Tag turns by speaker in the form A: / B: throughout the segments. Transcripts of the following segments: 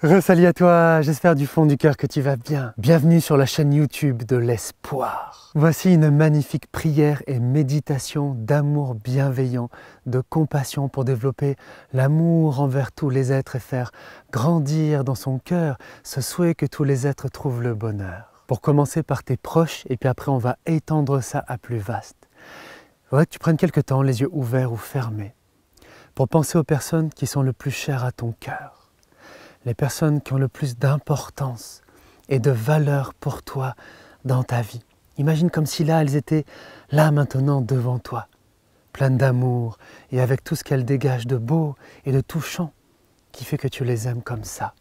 A: Re-salut à toi, j'espère du fond du cœur que tu vas bien. Bienvenue sur la chaîne YouTube de l'espoir. Voici une magnifique prière et méditation d'amour bienveillant, de compassion pour développer l'amour envers tous les êtres et faire grandir dans son cœur ce souhait que tous les êtres trouvent le bonheur. Pour commencer par tes proches et puis après on va étendre ça à plus vaste. Il faudrait que tu prennes quelques temps, les yeux ouverts ou fermés, pour penser aux personnes qui sont le plus chères à ton cœur. Les personnes qui ont le plus d'importance et de valeur pour toi dans ta vie. Imagine comme si là, elles étaient là maintenant devant toi, pleines d'amour et avec tout ce qu'elles dégagent de beau et de touchant qui fait que tu les aimes comme ça.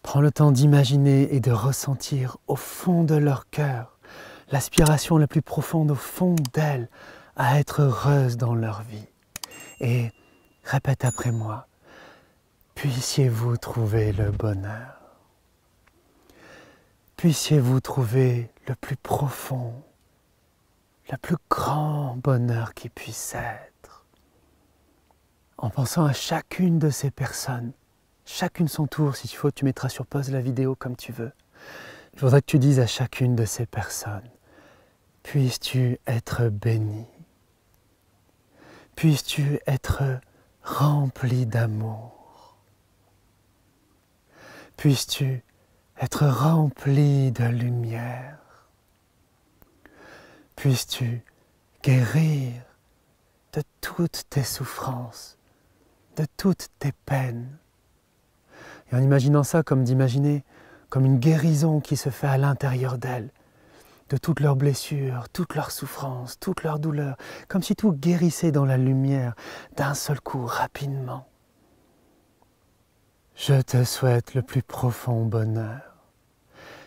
A: Prends le temps d'imaginer et de ressentir au fond de leur cœur l'aspiration la plus profonde au fond d'elles à être heureuses dans leur vie. Et répète après moi. Puissiez-vous trouver le bonheur. Puissiez-vous trouver le plus profond, le plus grand bonheur qui puisse être. En pensant à chacune de ces personnes, chacune son tour, si tu faut, tu mettras sur pause la vidéo comme tu veux. Je voudrais que tu dises à chacune de ces personnes, puisses-tu être béni. Puisses-tu être rempli d'amour. Puisses-tu être rempli de lumière. Puisses-tu guérir de toutes tes souffrances, de toutes tes peines. Et en imaginant ça comme d'imaginer comme une guérison qui se fait à l'intérieur d'elles, de toutes leurs blessures, toutes leurs souffrances, toutes leurs douleurs, comme si tout guérissait dans la lumière d'un seul coup, rapidement. Je te souhaite le plus profond bonheur.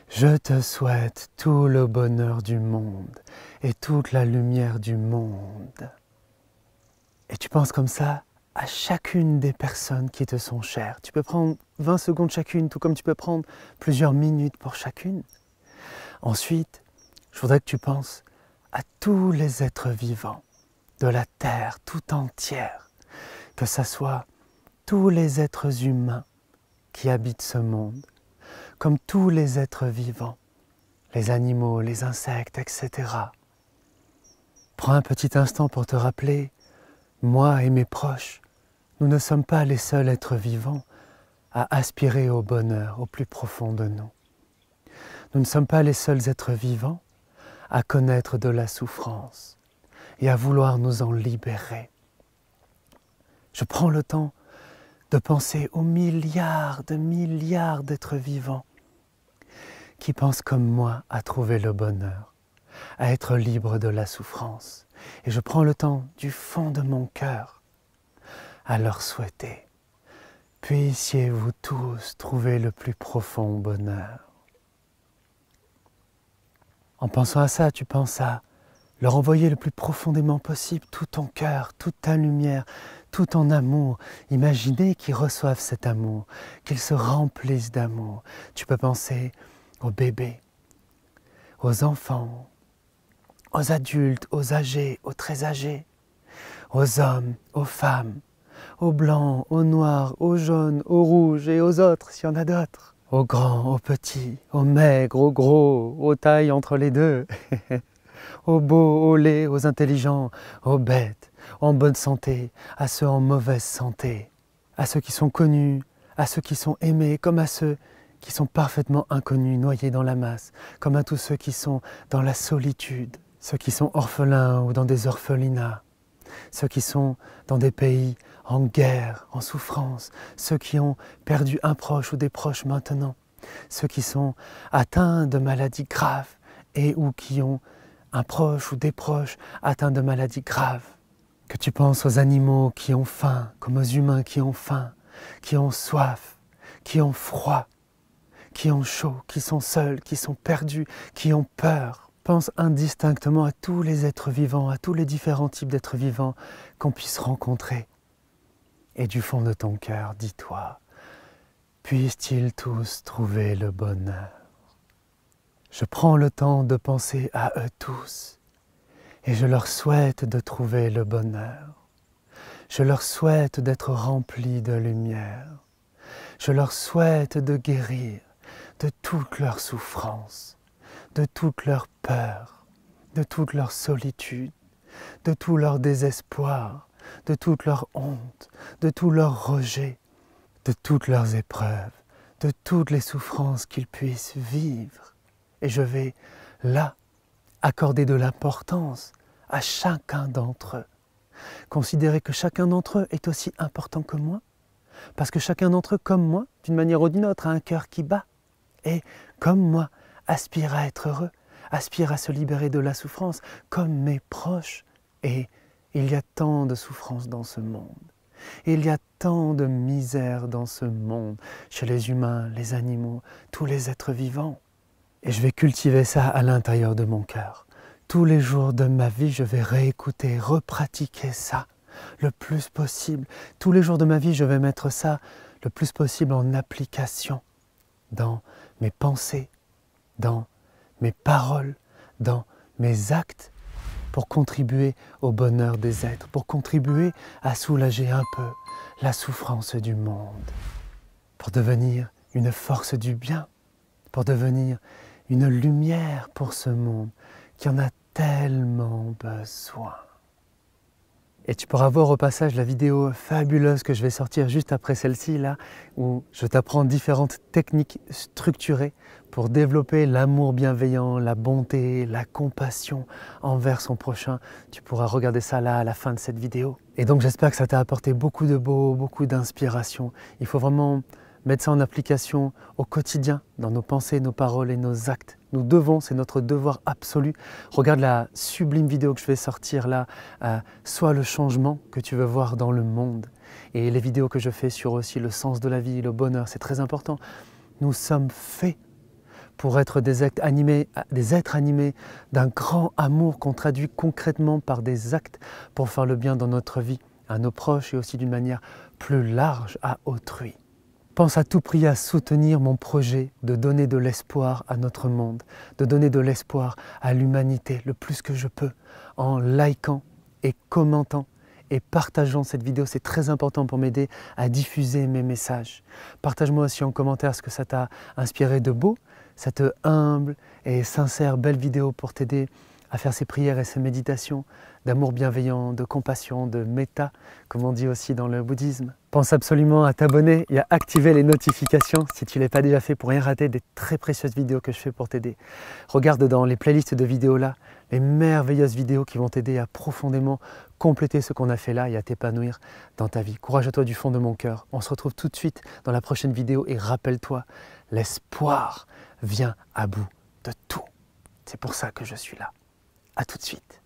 A: Je te souhaite tout le bonheur du monde et toute la lumière du monde. Et tu penses comme ça à chacune des personnes qui te sont chères. Tu peux prendre 20 secondes chacune, tout comme tu peux prendre plusieurs minutes pour chacune. Ensuite, je voudrais que tu penses à tous les êtres vivants de la terre tout entière, que ce soit tous les êtres humains qui habitent ce monde, comme tous les êtres vivants, les animaux, les insectes, etc. Prends un petit instant pour te rappeler, moi et mes proches, nous ne sommes pas les seuls êtres vivants à aspirer au bonheur au plus profond de nous. Nous ne sommes pas les seuls êtres vivants à connaître de la souffrance et à vouloir nous en libérer. Je prends le temps de penser aux milliards d'êtres vivants qui pensent comme moi à trouver le bonheur, à être libres de la souffrance. Et je prends le temps du fond de mon cœur à leur souhaiter. Puissiez-vous tous trouver le plus profond bonheur. En pensant à ça, tu penses à leur envoyer le plus profondément possible tout ton cœur, toute ta lumière, tout ton amour. Imaginez qu'ils reçoivent cet amour, qu'ils se remplissent d'amour. Tu peux penser aux bébés, aux enfants, aux adultes, aux âgés, aux très âgés, aux hommes, aux femmes, aux blancs, aux noirs, aux jaunes, aux rouges et aux autres, s'il y en a d'autres. Aux grands, aux petits, aux maigres, aux gros, aux tailles entre les deux. Aux beaux, aux laids, aux intelligents, aux bêtes, en bonne santé, à ceux en mauvaise santé, à ceux qui sont connus, à ceux qui sont aimés, comme à ceux qui sont parfaitement inconnus, noyés dans la masse, comme à tous ceux qui sont dans la solitude, ceux qui sont orphelins ou dans des orphelinats, ceux qui sont dans des pays en guerre, en souffrance, ceux qui ont perdu un proche ou des proches maintenant, ceux qui sont atteints de maladies graves et ou qui ont un proche ou des proches atteints de maladies graves. Que tu penses aux animaux qui ont faim, comme aux humains qui ont faim, qui ont soif, qui ont froid, qui ont chaud, qui sont seuls, qui sont perdus, qui ont peur. Pense indistinctement à tous les êtres vivants, à tous les différents types d'êtres vivants qu'on puisse rencontrer. Et du fond de ton cœur, dis-toi, puissent-ils tous trouver le bonheur. Je prends le temps de penser à eux tous et je leur souhaite de trouver le bonheur. Je leur souhaite d'être remplis de lumière. Je leur souhaite de guérir de toutes leurs souffrances, de toutes leurs peurs, de toute leur solitude, de tout leur désespoir, de toute leur honte, de tout leur rejet, de toutes leurs épreuves, de toutes les souffrances qu'ils puissent vivre. Et je vais, là, accorder de l'importance à chacun d'entre eux. Considérer que chacun d'entre eux est aussi important que moi, parce que chacun d'entre eux, comme moi, d'une manière ou d'une autre, a un cœur qui bat, et, comme moi, aspire à être heureux, aspire à se libérer de la souffrance, comme mes proches. Et il y a tant de souffrance dans ce monde. Il y a tant de misère dans ce monde, chez les humains, les animaux, tous les êtres vivants. Et je vais cultiver ça à l'intérieur de mon cœur. Tous les jours de ma vie, je vais réécouter, repratiquer ça le plus possible. Tous les jours de ma vie, je vais mettre ça le plus possible en application dans mes pensées, dans mes paroles, dans mes actes, pour contribuer au bonheur des êtres, pour contribuer à soulager un peu la souffrance du monde, pour devenir une force du bien, pour devenir une lumière pour ce monde qui en a tellement besoin. Et tu pourras voir au passage la vidéo fabuleuse que je vais sortir juste après celle-ci, là, où je t'apprends différentes techniques structurées pour développer l'amour bienveillant, la bonté, la compassion envers son prochain. Tu pourras regarder ça là à la fin de cette vidéo. Et donc j'espère que ça t'a apporté beaucoup de beau, beaucoup d'inspiration. Il faut vraiment mettre ça en application au quotidien, dans nos pensées, nos paroles et nos actes. Nous devons, c'est notre devoir absolu. Regarde la sublime vidéo que je vais sortir là, Sois le changement que tu veux voir dans le monde. Et les vidéos que je fais sur aussi le sens de la vie, le bonheur, c'est très important. Nous sommes faits pour être des êtres animés d'un grand amour qu'on traduit concrètement par des actes pour faire le bien dans notre vie, à nos proches et aussi d'une manière plus large à autrui. Pense à tout prix à soutenir mon projet de donner de l'espoir à notre monde, de donner de l'espoir à l'humanité le plus que je peux, en likant et commentant et partageant cette vidéo. C'est très important pour m'aider à diffuser mes messages. Partage-moi aussi en commentaire ce que ça t'a inspiré de beau, cette humble et sincère belle vidéo pour t'aider à faire ces prières et ces méditations d'amour bienveillant, de compassion, de méta, comme on dit aussi dans le bouddhisme. Pense absolument à t'abonner et à activer les notifications si tu ne l'as pas déjà fait pour rien rater des très précieuses vidéos que je fais pour t'aider. Regarde dans les playlists de vidéos là, les merveilleuses vidéos qui vont t'aider à profondément compléter ce qu'on a fait là et à t'épanouir dans ta vie. Courage à toi du fond de mon cœur. On se retrouve tout de suite dans la prochaine vidéo et rappelle-toi, l'espoir vient à bout de tout. C'est pour ça que je suis là. À tout de suite.